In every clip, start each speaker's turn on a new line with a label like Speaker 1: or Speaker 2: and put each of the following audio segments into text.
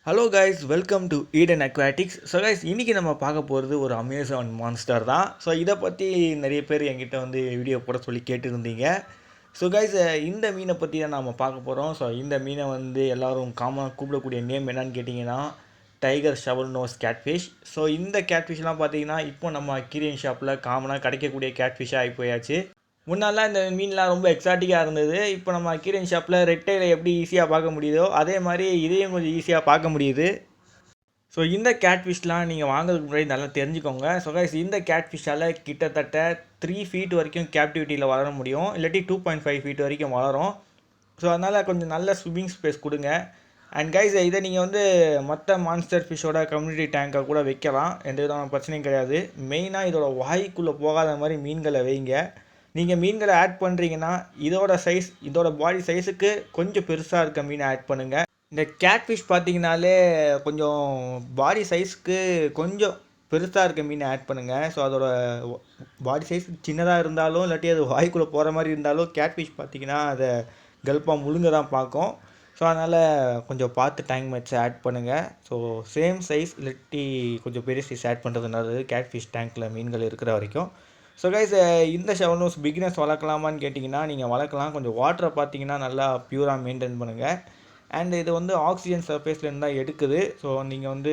Speaker 1: Hello guys, welcome to Eden aquatics. So guys, இன்றைக்கி நம்ம பார்க்க போகிறது ஒரு அமேசான் மான்ஸ்டர் தான். ஸோ இதை பற்றி நிறைய பேர் என்கிட்ட வீடியோ போட சொல்லி கேட்டுருந்தீங்க. ஸோ கைஸ், இந்த மீனை பற்றி தான் நாம் பார்க்க போகிறோம். ஸோ இந்த மீனை எல்லோரும் காமனாக கூப்பிடக்கூடிய நேம் என்னன்னு கேட்டிங்கன்னா tiger shovel nose catfish. So இந்த கேட்ஃபிஷ்லாம் பார்த்தீங்கன்னா இப்போ நம்ம அக்வேரியம் ஷாப்பில் காமனாக கிடைக்கக்கூடிய கேட்ஃபிஷ்ஷாக ஆகி போயாச்சு. முன்னாடிலாம் இந்த மீன்லாம் ரொம்ப எக்ஸாட்டிக்காக இருந்தது. இப்போ நம்ம அக்வேரியம் ஷாப்பில் ரெட்டையில் எப்படி ஈஸியாக பார்க்க முடியுதோ அதே மாதிரி இதையும் கொஞ்சம் ஈஸியாக பார்க்க முடியுது. ஸோ இந்த கேட்ஃபிஷ்லாம் நீங்கள் வாங்குறதுக்கு முன்னாடி நல்லா தெரிஞ்சுக்கோங்க. ஸோ கைஸ், இந்த கேட்ஃபிஷ்ஷால் கிட்டத்தட்ட 3 ஃபீட் வரைக்கும் கேப்டிவிட்டியில் வளர முடியும், இல்லாட்டி 2.5 ஃபீட் வரைக்கும் வளரும். ஸோ அதனால் கொஞ்சம் நல்ல ஸ்விம்மிங் ஸ்பேஸ் கொடுங்க. அண்ட் கைஸ், இதை நீங்கள் மற்ற மான்ஸ்டர் ஃபிஷ்ஷோட கம்யூனிட்டி டேங்கை கூட வைக்கலாம், எந்த விதமான பிரச்சனையும் கிடையாது. மெயினாக இதோட வாய்க்குள்ளே போகாத மாதிரி மீன்களை வைங்க. நீங்கள் மீன்களை ஆட் பண்ணுறீங்கன்னா இதோட பாடி சைஸுக்கு கொஞ்சம் பெருசாக இருக்க மீனை ஆட் பண்ணுங்கள். இந்த கேட்ஃபிஷ் பார்த்தீங்கனாலே கொஞ்சம் பாடி சைஸ்க்கு கொஞ்சம் பெருசாக இருக்க மீனை ஆட் பண்ணுங்கள். ஸோ அதோட பாடி சைஸ் சின்னதாக இருந்தாலும் இல்லாட்டி அது வாய்க்குள்ளே போகிற மாதிரி இருந்தாலும் கேட்ஃபிஷ் பார்த்தீங்கன்னா அதை கல்ப்பாக முழுங்க தான் பார்க்கும். ஸோ அதனால் கொஞ்சம் பார்த்து டேங்க் மேட்ச் ஆட் பண்ணுங்கள். ஸோ சேம் சைஸ் இல்லாட்டி கொஞ்சம் பெரிய சைஸ் ஆட் பண்ணுறது நல்லது கேட்ஃபிஷ் டேங்க்கில் மீன்கள் இருக்கிற வரைக்கும். ஸோ கைஸ், இந்த ஷவல் நோஸ் பிகினர்ஸ் வளர்க்கலாமான்னு கேட்டிங்கன்னா நீங்கள் வளர்க்கலாம். கொஞ்சம் வாட்டரை பார்த்தீங்கன்னா நல்லா ப்யூராக மெயின்டைன் பண்ணுங்கள். அண்ட் இது ஆக்சிஜன் சர்ஃபேஸ்லேருந்து தான் எடுக்குது. ஸோ நீங்கள்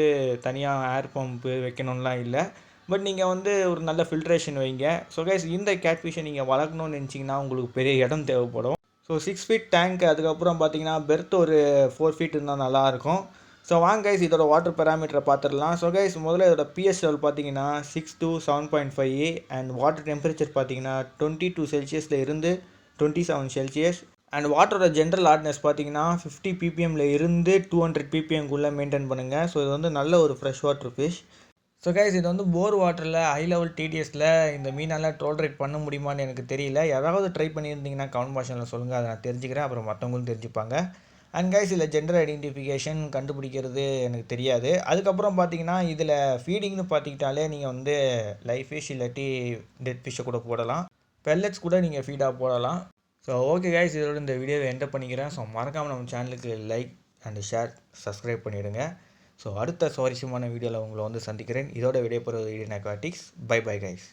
Speaker 1: தனியாக ஏர் பம்பு வைக்கணும்லாம் இல்லை. பட் நீங்கள் ஒரு நல்ல ஃபில்ட்ரேஷன் வைங்க. ஸோ கைஸ், இந்த கேட்ஃபிஷை நீங்கள் வளர்க்கணும்னு நினச்சிங்கன்னா உங்களுக்கு பெரிய இடம் தேவைப்படும். ஸோ 6 ஃபீட் டேங்க், அதுக்கப்புறம் பார்த்தீங்கன்னா பெர்த் ஒரு 4 ஃபீட் இருந்தால் நல்லாயிருக்கும். ஸோ வாங்க கைஸ், இதோட வாட்டர் பேராமீட்டரை பார்த்துடலாம். ஸோ கைஸ், முதல்ல இதோட பிஎஸ் லெவல் பார்த்தீங்கன்னா 6 to 7.5 அண்ட் வாட்டர் டெம்பரேச்சர் பார்த்தீங்கன்னா 22 செல்சியஸில் இருந்து 27 செல்சியஸ். அண்ட் வாட்டரோட ஜென்ரல் ஹார்ட்னஸ் பார்த்தீங்கன்னா 50 ppmல இருந்து 200 ppmக்குள்ளே மெயின்டைன் பண்ணுங்கள். ஸோ இது நல்ல ஒரு fresh water fish. So guys, இது போர் வாட்டரில் ஹை லெவல் டிடிஎஸில் இந்த மீனால் ட்ரோல்ரேட் பண்ண முடியுமான்னு எனக்கு தெரியல. யாராவது ட்ரை பண்ணியிருந்தீங்கன்னா கமெண்ட் பாக்ஸில் சொல்லுங்கள், அதை நான் தெரிஞ்சுக்கிறேன், அப்புறம் மற்றவங்களும் தெரிஞ்சுப்பாங்க. அண்ட் கைஸ், இதில் ஜெண்டர் ஐடென்டிஃபிகேஷன் கண்டுபிடிக்கிறது எனக்கு தெரியாது. அதுக்கப்புறம் பார்த்தீங்கன்னா இதில் ஃபீடிங்னு பார்த்துக்கிட்டாலே நீங்கள் லைவ் ஃபிஷ் இல்லாட்டி டெட் ஃபிஷ்ஷை கூட போடலாம், பெல்லட்ஸ் கூட நீங்கள் ஃபீடாக போடலாம். ஸோ ஓகே கைஸ், இதோட இந்த வீடியோவை என்டர் பண்ணிக்கிறேன். ஸோ மறக்காமல் நம்ம சேனலுக்கு லைக் அண்ட் ஷேர் சப்ஸ்கிரைப் பண்ணிவிடுங்க. ஸோ அடுத்த சுவாரஸ்யமான வீடியோவில் உங்களை சந்திக்கிறேன். இதோட விடைபெறுவது Eden Aquatics. Bye bye guys.